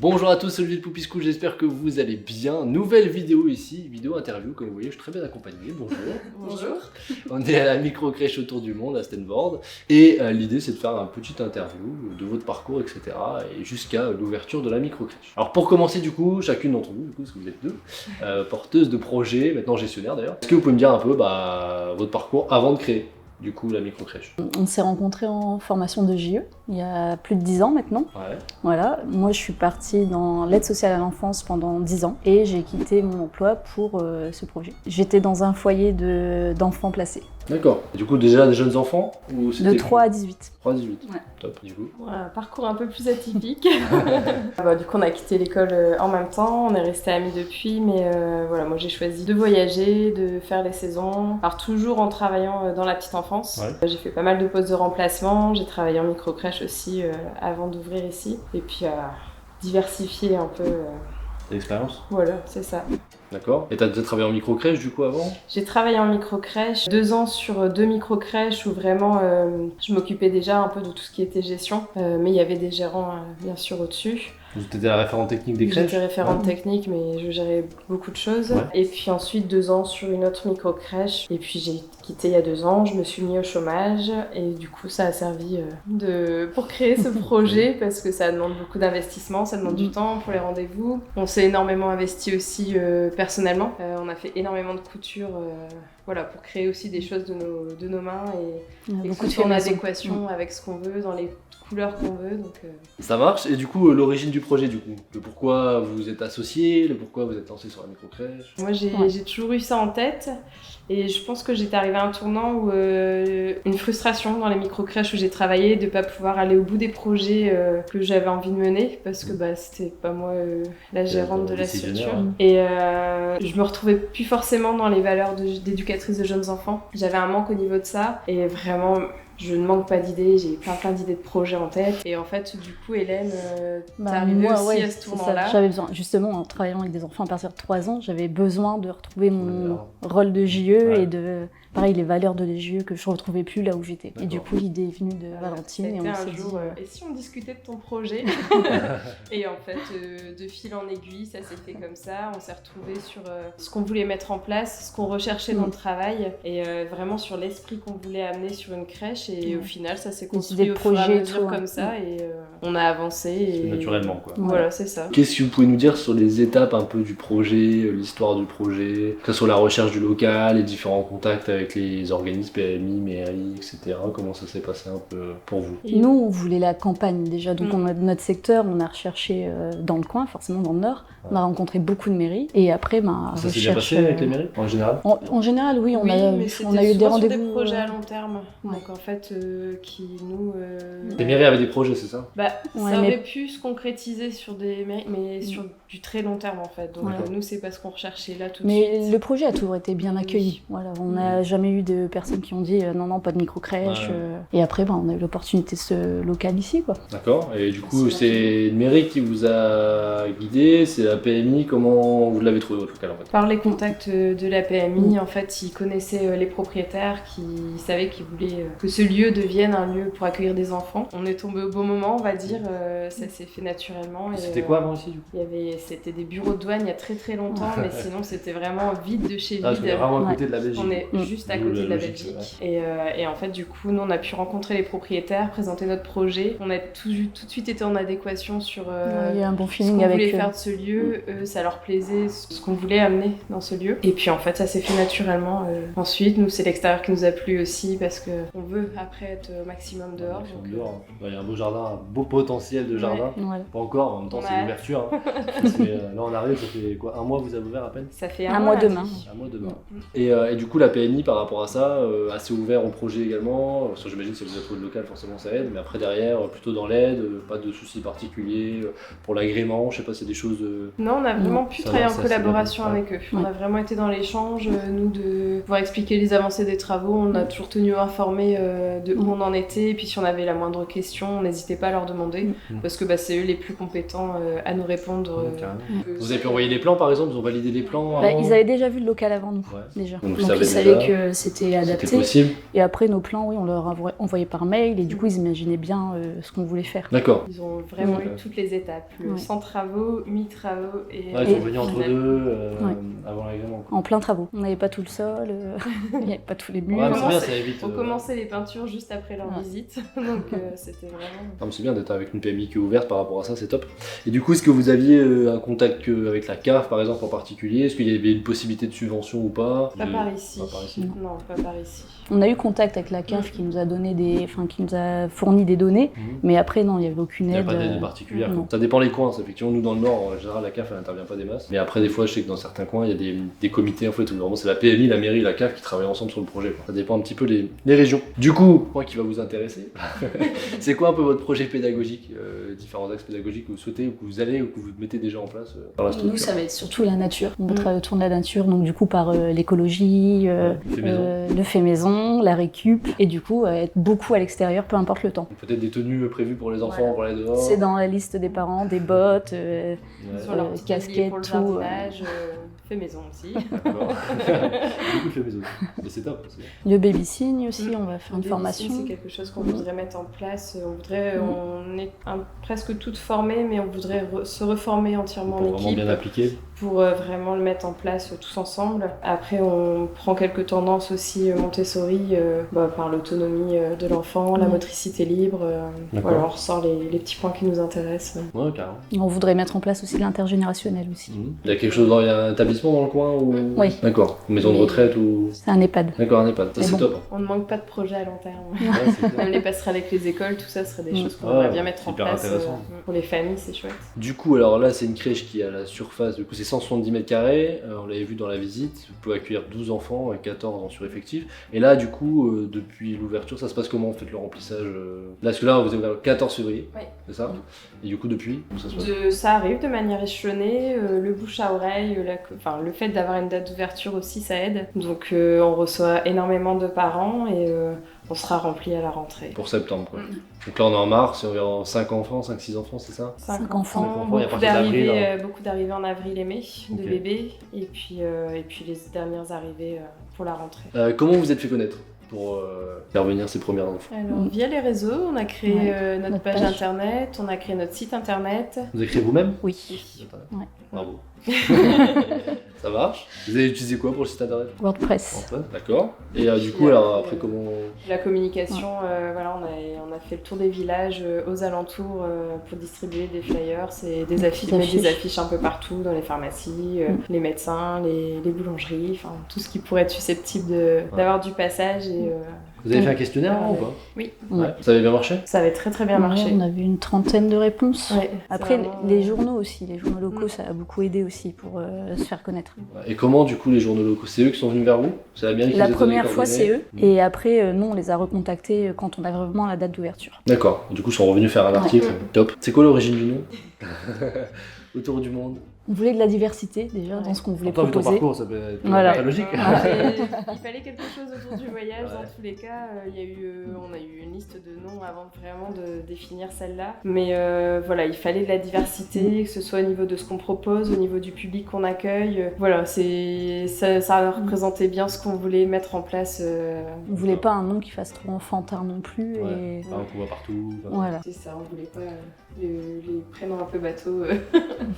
Bonjour à tous, c'est Olivier de Poupy School, j'espère que vous allez bien. Nouvelle vidéo ici, vidéo interview, comme vous voyez, je suis très bien accompagné. Bonjour. Bonjour. On est à la micro-crèche autour du monde à Stanford. Et l'idée, c'est de faire un petit interview de votre parcours, etc. Et jusqu'à l'ouverture de la micro-crèche. Alors pour commencer, du coup, chacune d'entre vous, parce que vous êtes deux, porteuses de projets, maintenant gestionnaires d'ailleurs. Est-ce que vous pouvez me dire un peu votre parcours avant de créer du coup la micro-crèche? On s'est rencontrés en formation de JE, il y a plus de 10 ans maintenant. Ouais. Voilà. Moi, je suis partie dans l'aide sociale à l'enfance pendant 10 ans et j'ai quitté mon emploi pour ce projet. J'étais dans un foyer d'enfants placés. D'accord. Et du coup, déjà des jeunes enfants ou De 3 à 18. 3 à 18. Ouais. Top, du coup. Un parcours un peu plus atypique. Du coup, on a quitté l'école en même temps, on est restés amis depuis, mais voilà, moi j'ai choisi de voyager, de faire les saisons. Alors toujours en travaillant dans la petite enfance. Ouais. J'ai fait pas mal de postes de remplacement, j'ai travaillé en micro-crèche aussi avant d'ouvrir ici. Et puis diversifier un peu. L'expérience. Voilà, c'est ça. D'accord. Et t'as déjà travaillé en micro-crèche du coup avant? J'ai travaillé en micro-crèche, 2 ans sur 2 micro-crèches où vraiment je m'occupais déjà un peu de tout ce qui était gestion, mais il y avait des gérants bien sûr au-dessus. Vous étiez la référente technique des crèches? J'étais référente technique, mais je gérais beaucoup de choses. Ouais. Et puis ensuite 2 ans sur une autre micro-crèche. Et puis j'ai quitté il y a 2 ans, je me suis mis au chômage. Et du coup ça a servi pour créer ce projet parce que ça demande beaucoup d'investissement, ça demande du temps pour les rendez-vous. On s'est énormément investi aussi personnellement. On a fait énormément de couture pour créer aussi des choses de nos mains et que ce soit en adéquation avec ce qu'on veut, dans les couleurs qu'on veut. Donc, Ça marche. Et du coup, l'origine du projet, du coup, le pourquoi vous vous êtes associés, le pourquoi vous êtes lancé sur la micro-crèche? Moi, j'ai toujours eu ça en tête. Et je pense que j'étais arrivée à un tournant où une frustration dans les micro-crèches où j'ai travaillé de ne pas pouvoir aller au bout des projets que j'avais envie de mener parce que c'était pas moi la gérante de la structure. Et je me retrouvais plus forcément dans les valeurs d'éducatrice de jeunes enfants. J'avais un manque au niveau de ça et vraiment... Je ne manque pas d'idées, j'ai plein d'idées de projets en tête. Et en fait, du coup, Hélène, t'es arrivée aussi à ce tournant-là. J'avais besoin, justement, en travaillant avec des enfants à partir de 3 ans, j'avais besoin de retrouver mon rôle de JE et de... Pareil, les valeurs de JE que je ne retrouvais plus là où j'étais. Et du coup, l'idée est venue de Valentine et on s'est dit... Et si on discutait de ton projet? Et en fait, de fil en aiguille, ça s'est fait comme ça. On s'est retrouvés sur ce qu'on voulait mettre en place, ce qu'on recherchait dans le travail et vraiment sur l'esprit qu'on voulait amener sur une crèche. Et au final, ça s'est construit au fur et à mesure comme ça et on a avancé. Et... naturellement, quoi. Voilà, c'est ça. Qu'est-ce que vous pouvez nous dire sur les étapes un peu du projet, l'histoire du projet, que ce soit la recherche du local, les différents contacts avec les organismes, PMI, mairie, etc. Comment ça s'est passé un peu pour vous? Nous, on voulait la campagne déjà. Donc, notre secteur, on a recherché dans le coin, forcément dans le Nord. On a rencontré beaucoup de mairies. Et après, ça s'est bien passé avec les mairies, en général? En général, oui. On a eu des rendez-vous. Des projets à long terme. Donc, en fait, qui nous... Les mairies avaient des projets, c'est ça? Ça aurait pu se concrétiser sur des mairies, mais sur du très long terme, en fait. Donc, nous, c'est pas ce qu'on recherchait là tout de suite. Mais le projet a toujours été bien accueilli. Voilà, on n'a jamais eu de personnes qui ont dit non, pas de micro-crèche. Et après, on a eu l'opportunité de se local ici, quoi. D'accord. Et du coup, c'est une mairie qui vous a guidé, c'est la PMI. Comment vous l'avez trouvé votre local, en fait? Par les contacts de la PMI, en fait, ils connaissaient les propriétaires, qui savaient qu'ils voulaient que ce lieu devienne un lieu pour accueillir des enfants. On est tombé au bon moment, on va dire. Ça s'est fait naturellement. C'était quoi avant ici, du coup? C'était des bureaux de douane il y a très longtemps, mais sinon c'était vraiment vide de chez vide. On est vraiment à côté de la Belgique. On est juste à côté de la Belgique. Et en fait, du coup, nous on a pu rencontrer les propriétaires, présenter notre projet. On a tout de suite été en adéquation sur il y a un bon feeling ce qu'on avec voulait faire de ce lieu. Ça leur plaisait, ce qu'on voulait amener dans ce lieu. Et puis en fait, ça s'est fait naturellement. Ensuite, nous, c'est l'extérieur qui nous a plu aussi parce qu'on veut après être au maximum dehors. Il y a un beau jardin, un beau potentiel de jardin. Ouais. Pas encore, en même temps, c'est l'ouverture. Là, on arrive, ça fait quoi? Un mois vous avez ouvert à peine? Ça fait un mois demain. Un mois demain. Et du coup, la PMI, par rapport à ça, assez ouvert au projet également. Parce que j'imagine que si vous avez trouvé le local, forcément ça aide. Mais après, derrière, plutôt dans l'aide, pas de soucis particuliers pour l'agrément. Je sais pas, c'est des choses. Non, on a vraiment pu travailler en collaboration avec eux. On a vraiment été dans l'échange, nous, de pouvoir expliquer les avancées des travaux. On a toujours tenu informés de où on en était. Et puis, si on avait la moindre question, on n'hésitait pas à leur demander. Parce que c'est eux les plus compétents à nous répondre carrément. Vous avez pu envoyer les plans par exemple, ils ont validé les plans avant? Ils avaient déjà vu le local avant nous, déjà. Donc ils savaient que c'était adapté. C'était possible. Et après nos plans, oui, on leur a envoyé par mail et du coup ils imaginaient bien ce qu'on voulait faire. D'accord. Ils ont vraiment eu toutes les étapes, sans travaux, mi-travaux et... ils sont venus entre deux avant l'agrément. En plein travaux. On n'avait pas tout le sol, il n'y avait pas tous les murs. Ouais, c'est bien, ça évite. On commençait les peintures juste après leur visite, donc c'était vraiment... C'est bien d'être avec une PMI qui est ouverte par rapport à ça, c'est top. Et du coup, est-ce que vous aviez un contact avec la CAF par exemple en particulier? Est-ce qu'il y avait une possibilité de subvention ou pas? Pas par ici. Non, pas par ici. On a eu contact avec la CAF qui nous a donné qui nous a fourni des données, mais après non, il n'y avait aucune aide. Il n'y a pas d'aide particulière. Ça dépend les coins. Effectivement, nous dans le Nord, en général, la CAF elle n'intervient pas des masses. Mais après, des fois, je sais que dans certains coins, il y a des comités en fait où vraiment c'est la PMI, la mairie, la CAF qui travaillent ensemble sur le projet. Ça dépend un petit peu les régions. Du coup, point qui va vous intéresser, c'est quoi un peu votre projet pédagogique, différents axes pédagogiques que vous souhaitez ou que vous allez ou que vous mettez déjà en place dans la structure? Nous, ça va être surtout la nature. On va travailler autour de la nature, donc du coup par l'écologie, le fait maison, la récup, et du coup être beaucoup à l'extérieur, peu importe le temps. Peut-être des tenues prévues pour les enfants pour aller dehors. C'est dans la liste des parents, des bottes, sur leur casquettes, pour le tout. jardinage, fait maison aussi. D'accord. Beaucoup de fait maison. Mais c'est top. Le baby-signe aussi, on va faire une formation. C'est quelque chose qu'on voudrait mettre en place. On est presque toutes formées, mais on voudrait se reformer entièrement en équipe. Vraiment bien appliqué. Pour vraiment le mettre en place tous ensemble. Après, on prend quelques tendances aussi Montessori par l'autonomie de l'enfant, la motricité libre. Voilà, on ressort les petits points qui nous intéressent. Ouais, carrément. On voudrait mettre en place aussi l'intergénérationnel aussi. Il y a quelque chose il y a un établissement dans le coin ou... Oui. D'accord. Une maison de retraite ou... C'est un EHPAD. D'accord, un EHPAD. Ça, c'est top. On ne manque pas de projets à long terme. Même les passerelles avec les écoles, tout ça serait des choses qu'on aimerait bien mettre en place. Pour les familles, c'est chouette. Du coup, alors là, c'est une crèche qui a la surface, du coup, c'est 170 mètres carrés. On l'avait vu dans la visite. Vous pouvez accueillir 12 enfants et 14 en sureffectif. Et là, du coup, depuis l'ouverture, ça se passe comment? Vous faites le remplissage Là, parce que là, vous avez ouvert le 14 février. Oui. C'est ça? Et du coup, depuis, comment ça se passe? Ça arrive de manière échelonnée. Le bouche à oreille, le fait d'avoir une date d'ouverture aussi, ça aide. Donc, on reçoit énormément de parents et on sera rempli à la rentrée. Pour septembre, quoi. Donc là, on est en mars, environ 5 enfants, 5-6 enfants, c'est ça? 5 enfants. Beaucoup d'arrivées en avril et mai, de bébés. Et puis les dernières arrivées pour la rentrée. Comment vous êtes fait connaître pour faire venir ces premiers enfants? Alors, via les réseaux, on a créé notre page internet, on a créé notre site internet. Vous avez créé vous-même? Oui. Ouais. Bravo. Ça marche. Vous avez utilisé quoi pour le site internet? WordPress. D'accord. Et du coup, alors après, comment... La communication, on a fait le tour des villages aux alentours pour distribuer des flyers et des affiches. Mettre des affiches un peu partout, dans les pharmacies, les médecins, les boulangeries, enfin tout ce qui pourrait être susceptible d'avoir du passage. Et, vous avez fait un questionnaire ou pas? Oui. Ouais. Ça avait bien marché? Ça avait très très bien marché. On a vu une trentaine de réponses. Ouais, après, les journaux aussi, les journaux locaux, ça a beaucoup aidé aussi pour se faire connaître. Et comment du coup les journaux locaux? C'est eux qui sont venus vers vous? C'est la mairie qui La les a première fois, c'est eux. Mmh. Et après, nous, on les a recontactés quand on a vraiment la date d'ouverture. D'accord. Du coup, ils sont revenus faire un article. Top. C'est quoi l'origine du nom? Autour du monde. On voulait de la diversité déjà dans ce qu'on voulait proposer. Ton parcours, ça peut être logique. Il fallait quelque chose autour du voyage. Dans tous les cas, on a eu une liste de noms avant vraiment de définir celle-là. Mais voilà, il fallait de la diversité, que ce soit au niveau de ce qu'on propose, au niveau du public qu'on accueille. Voilà, ça représentait bien ce qu'on voulait mettre en place. On voulait pas un nom qui fasse trop enfantin non plus. Ouais. Et... on voit partout. Voilà. C'est ça, on voulait pas les prénoms un peu bateaux.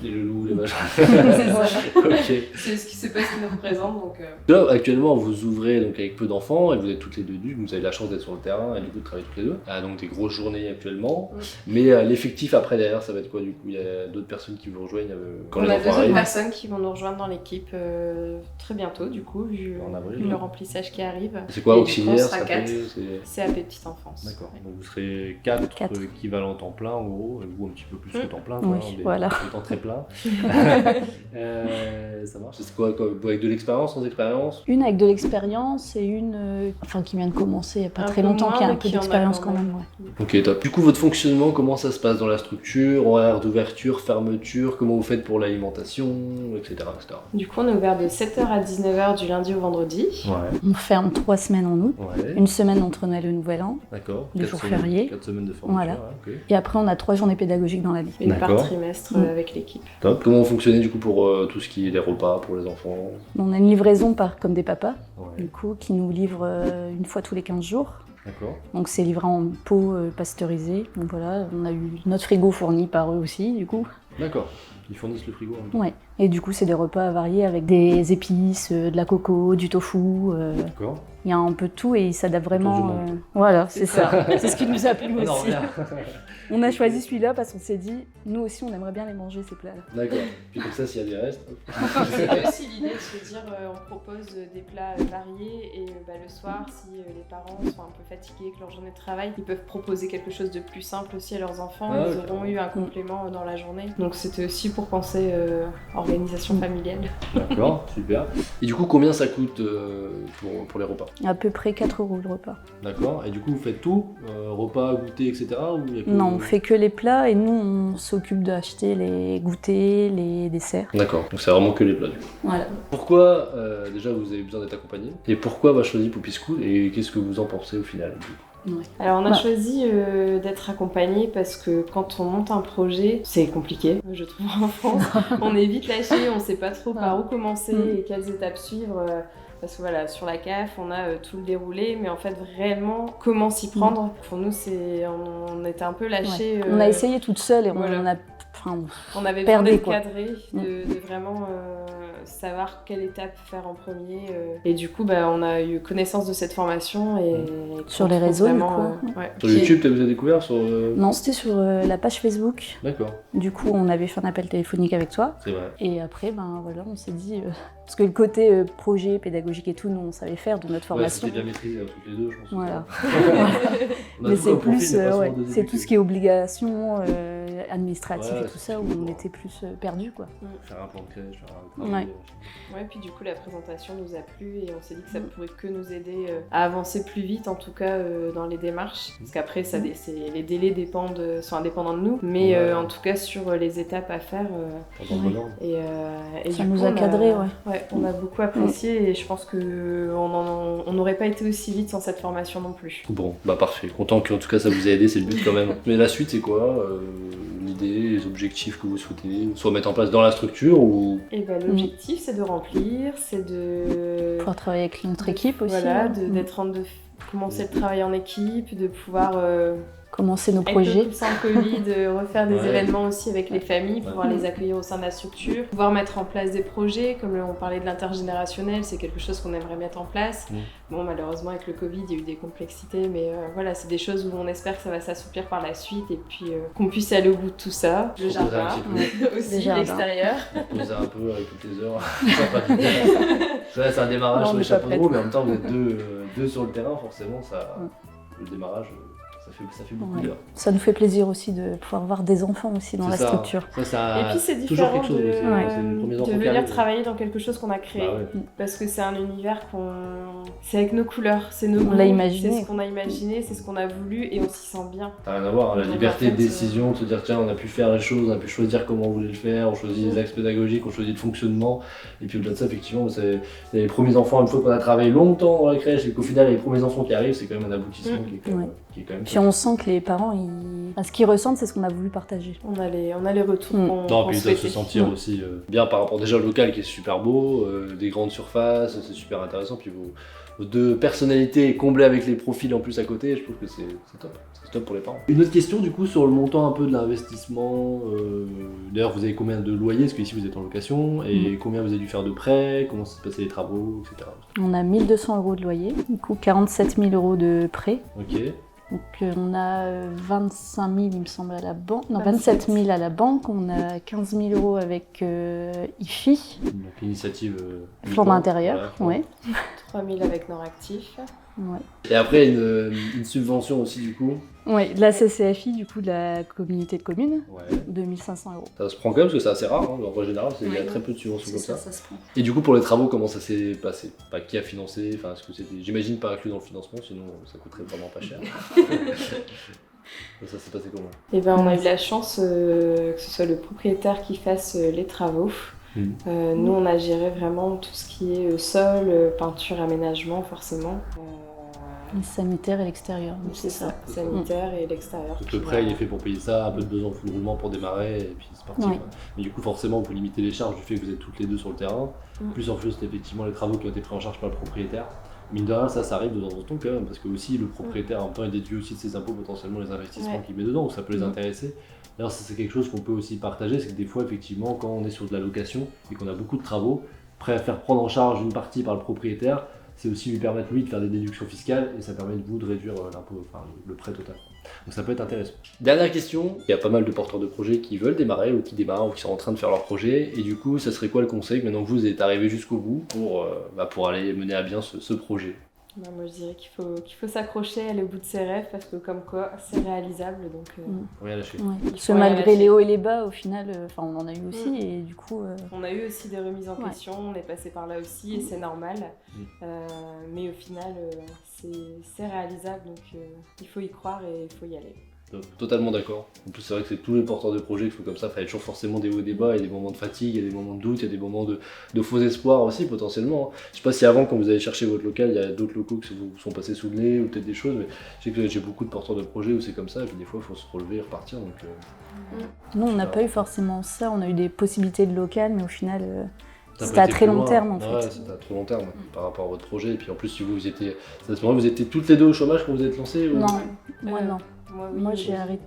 Les loulous, les machins. C'est ça. Okay. C'est ce qui se passe qui nous représente. Donc, Là, actuellement, vous ouvrez donc, avec peu d'enfants et vous êtes toutes les deux nues. Vous avez la chance d'être sur le terrain et du coup de travailler toutes les deux. Donc des grosses journées actuellement. Mais l'effectif après derrière, ça va être quoi du coup? Il y a d'autres personnes qui vous rejoignent quand les enfants arrivent? On a 2 autres personnes qui vont nous rejoindre dans l'équipe très bientôt du coup, vu le remplissage qui arrive. C'est quoi, auxiliaire? C'est AP Petite Enfance. D'accord. Donc vous serez 4 équivalents temps plein en gros. Vous un petit peu plus que temps plein, oui, voilà. Des temps très plein. Ça marche. C'est quoi, avec de l'expérience, sans expérience? Une avec de l'expérience et une qui vient de commencer il n'y a pas très longtemps, qui a un peu d'expérience quand même. Ouais. Ok, top. Du coup, votre fonctionnement, comment ça se passe dans la structure? Horaire d'ouverture, fermeture, comment vous faites pour l'alimentation, etc., etc. Du coup, on est ouvert de 7h à 19h du lundi au vendredi. Ouais. On ferme 3 semaines en août, une semaine entre Noël et le Nouvel An, d'accord. les jours fériés. 4 semaines de fermeture. Voilà. Ouais, okay. Et après, on a 3 journées pédagogique dans la vie. Une par D'accord. trimestre avec l'équipe. Top. Comment vous fonctionnez du coup pour tout ce qui est les repas pour les enfants? On a une livraison comme des papas, Ouais. du coup, qui nous livrent une fois tous les 15 jours. D'accord. Donc c'est livré en pot pasteurisé. Donc voilà, on a eu notre frigo fourni par eux aussi, du coup. D'accord. Ils fournissent le frigo en même temps. Ouais. Et du coup, c'est des repas variés avec des épices, de la coco, du tofu. D'accord. Il y a un peu de tout et ils s'adaptent Autour du vraiment. monde. Voilà, c'est ça. C'est ce qui nous a plu Non, aussi. rien. On a choisi celui-là parce qu'on s'est dit, nous aussi, on aimerait bien les manger, ces plats-là. D'accord. Puis comme ça, s'il y a des restes. C'était aussi l'idée de se dire on propose des plats variés et le soir, si les parents sont un peu fatigués que leur journée de travail, ils peuvent proposer quelque chose de plus simple aussi à leurs enfants. Ah, ils ok. auront eu un complément dans la journée. Donc c'était aussi pour penser organisation familiale. D'accord, super. Et du coup, combien ça coûte pour les repas? À peu près 4 € le repas. D'accord. Et du coup, vous faites tout repas, goûter, etc. Ou il y a que- Non, on fait que les plats et nous, on s'occupe d'acheter les goûters, les desserts. D'accord. Donc c'est vraiment que les plats du coup. Voilà. Pourquoi, déjà, vous avez besoin d'être accompagné? Et pourquoi avoir choisi Poupy School? Et qu'est-ce que vous en pensez au final du coup? Alors on a Bah. choisi d'être accompagné parce que quand on monte un projet, c'est compliqué, je trouve en France. On est vite lâché, on sait pas trop par où commencer et quelles étapes suivre. Parce que voilà, sur la CAF, on a tout le déroulé, mais en fait, réellement, comment s'y prendre? Pour nous, on était un peu lâchés. On a essayé toute seule et voilà. On avait besoin perdait, d'être quoi. cadré, de vraiment savoir quelle étape faire en premier. Et du coup, on a eu connaissance de cette formation et Sur les réseaux, du coup. ouais. Sur YouTube, tu as découvert sur... Non, c'était sur la page Facebook. D'accord, Du coup, on avait fait un appel téléphonique avec toi. c'est vrai. Et après, voilà, on s'est dit... parce que le côté projet, pédagogique et tout, nous, on savait faire de notre Ouais, formation. c'était bien maîtrisé toutes les deux, je pense. Voilà. On a Mais tout c'est un profil, plus, mais pas ouais, souvent des c'est éduques. tout ce qui est obligation administrative Ouais, et tout ça, où on était plus perdus, quoi. Faire un plan de crèche, faire un travail. Ouais, puis du coup, la présentation nous a plu et on s'est dit que ça pourrait que nous aider à avancer plus vite, en tout cas dans les démarches. Parce qu'après, les délais sont indépendants de nous, mais Ouais. En tout cas, sur les étapes à faire. Dans le bon ordre. Et Ça du nous coup, a cadré, ouais. Ouais, on a beaucoup apprécié et je pense qu'on n'aurait pas été aussi vite sans cette formation non plus. Bon, bah parfait. Content qu'en tout cas ça vous ait aidé, c'est le but quand même. Mais la suite, c'est quoi l'idée, les objectifs que vous souhaitez soit mettre en place dans la structure ou... Et l'objectif, c'est de remplir, c'est de Pouvoir travailler avec notre équipe aussi. voilà, hein. de commencer le travail en équipe, de pouvoir Commencer nos avec projets. le sans Covid, refaire des Ouais. événements aussi avec les familles, pouvoir Ouais. les accueillir au sein de la structure, pouvoir mettre en place des projets, comme on parlait de l'intergénérationnel, c'est quelque chose qu'on aimerait mettre en place. Bon, malheureusement avec le Covid, il y a eu des complexités, mais voilà, c'est des choses où on espère que ça va s'assouplir par la suite et puis qu'on puisse aller au bout de tout ça. Le Proposer un jardin, petit aussi Le jardin. l'extérieur. Poser un peu avec toutes les heures. Ça, c'est un démarrage Non, sur on les est pas chapeaux de prête. roue, mais en même temps, vous êtes deux sur le terrain, forcément, le démarrage, ça fait beaucoup Ouais. d'heures. Ça nous fait plaisir aussi de pouvoir voir des enfants aussi dans C'est la ça. structure. Ça, Et puis c'est toujours différent quelque chose de, aussi. C'est les premiers enfants qui venir arrivent. travailler dans quelque chose qu'on a créé. Bah ouais. Parce que c'est un univers c'est avec nos couleurs, c'est nos On goûts, l'a imaginé. c'est ce qu'on a imaginé, c'est ce qu'on a voulu et on s'y sent bien. Ça n'a rien à voir, hein, la Donc, liberté en fait, de décision, de se dire tiens on a pu faire les choses, on a pu choisir comment on voulait le faire, on choisit les axes pédagogiques, on choisit le fonctionnement, et puis au-delà de ça effectivement c'est les premiers enfants, une fois qu'on a travaillé longtemps dans la crèche et qu'au final les premiers enfants qui arrivent c'est quand même un aboutissement qui est quand même, Ouais. qui est quand même Puis on sent que les parents, ce qu'ils ressentent, c'est ce qu'on a voulu partager. On a les retours Mm. qu'on Non, qu'on puis ils doivent se souhaitait. sentir aussi bien par rapport déjà au local qui est super beau, des grandes surfaces, c'est super intéressant, puis vos deux personnalités comblées avec les profils en plus à côté, je trouve que c'est top. C'est top pour les parents. Une autre question du coup sur le montant un peu de l'investissement. D'ailleurs, vous avez combien de loyers, parce qu'ici vous êtes en location, et combien vous avez dû faire de prêts, comment se passaient les travaux, etc. On a 1 200 € de loyer, du coup 47 000 € de prêt. Ok. Donc on a 25 000 il me semble à la banque, non 27 27 000 à la banque, on a 15 000 € avec IFI, Donc initiative. plan d'intérieur, voilà. ouais. 3000 avec Noractif. Ouais. Et après une subvention aussi du coup. Ouais, de la CCFI, du coup de la communauté de communes, Ouais. de 1 500 €. Ça se prend quand même parce que c'est assez rare, hein, en règle générale, il y a Ouais. très peu de subventions comme ça. Ça se prend. Et du coup, pour les travaux, comment ça s'est passé? Enfin, qui a financé? Enfin, est-ce que c'était, j'imagine, pas inclus dans le financement, sinon ça coûterait vraiment pas cher. Ça s'est passé comment? Et ben on a eu la chance que ce soit le propriétaire qui fasse les travaux. Nous on a géré vraiment tout ce qui est sol, peinture, aménagement forcément. Le sanitaire et l'extérieur, c'est ça. Sanitaire et l'extérieur. Donc le prêt il est fait pour payer ça, un peu de besoin en full roulement pour démarrer, et puis c'est parti. Ouais. Mais du coup, forcément, vous limitez les charges du fait que vous êtes toutes les deux sur le terrain. Plus en plus, effectivement, les travaux qui ont été pris en charge par le propriétaire. Mine de rien, ça arrive de temps en temps quand même, parce que aussi le propriétaire en même temps il déduit aussi de ses impôts potentiellement les investissements qu'il met dedans, donc ça peut les intéresser. D'ailleurs, ça c'est quelque chose qu'on peut aussi partager, c'est que des fois, effectivement, quand on est sur de la location et qu'on a beaucoup de travaux, prêt à faire prendre en charge une partie par le propriétaire, c'est aussi lui permettre lui de faire des déductions fiscales et ça permet de vous de réduire l'impôt, enfin le prêt total. Donc ça peut être intéressant. Dernière question, il y a pas mal de porteurs de projets qui veulent démarrer ou qui démarrent ou qui sont en train de faire leur projet et du coup ça serait quoi le conseil maintenant que vous êtes arrivé jusqu'au bout pour aller mener à bien ce projet? Moi je dirais qu'il faut s'accrocher, aller au bout de ses rêves parce que comme quoi c'est réalisable donc rien lâcher. Ouais. Parce que malgré les hauts et les bas au final, on en a eu aussi et du coup... On a eu aussi des remises en question, on est passé par là aussi et c'est normal. Mais au final c'est réalisable donc il faut y croire et il faut y aller. Totalement d'accord. En plus, c'est vrai que c'est tous les porteurs de projets qui font comme ça. Il y a toujours forcément des hauts et des bas, il y a des moments de fatigue, il y a des moments de doute, il y a des moments de faux espoirs aussi potentiellement. Je sais pas si avant, quand vous avez cherché votre local, il y a d'autres locaux qui vous sont passés sous le nez ou peut-être des choses, mais je sais que j'ai beaucoup de porteurs de projets où c'est comme ça, et puis des fois, il faut se relever et repartir. Donc, nous, on n'a pas eu forcément ça. On a eu des possibilités de local, mais au final... C'était à très long terme en fait. Ouais, c'était à trop long terme par rapport à votre projet. Et puis en plus, si vous étiez, à ce moment-là, vous étiez toutes les deux au chômage quand vous êtes lancés ou... Non, moi non. Moi oui, j'ai arrêté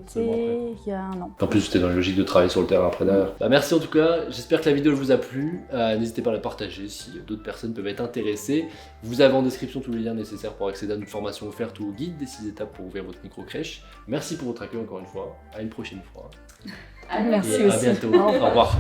il y a un an. En plus, c'était dans la logique de travailler sur le terrain après derrière. Merci en tout cas, j'espère que la vidéo vous a plu. N'hésitez pas à la partager si d'autres personnes peuvent être intéressées. Vous avez en description tous les liens nécessaires pour accéder à notre formation offerte ou au guide des 6 étapes pour ouvrir votre micro-crèche. Merci pour votre accueil encore une fois. À une prochaine fois. Merci et aussi. à bientôt. Au revoir.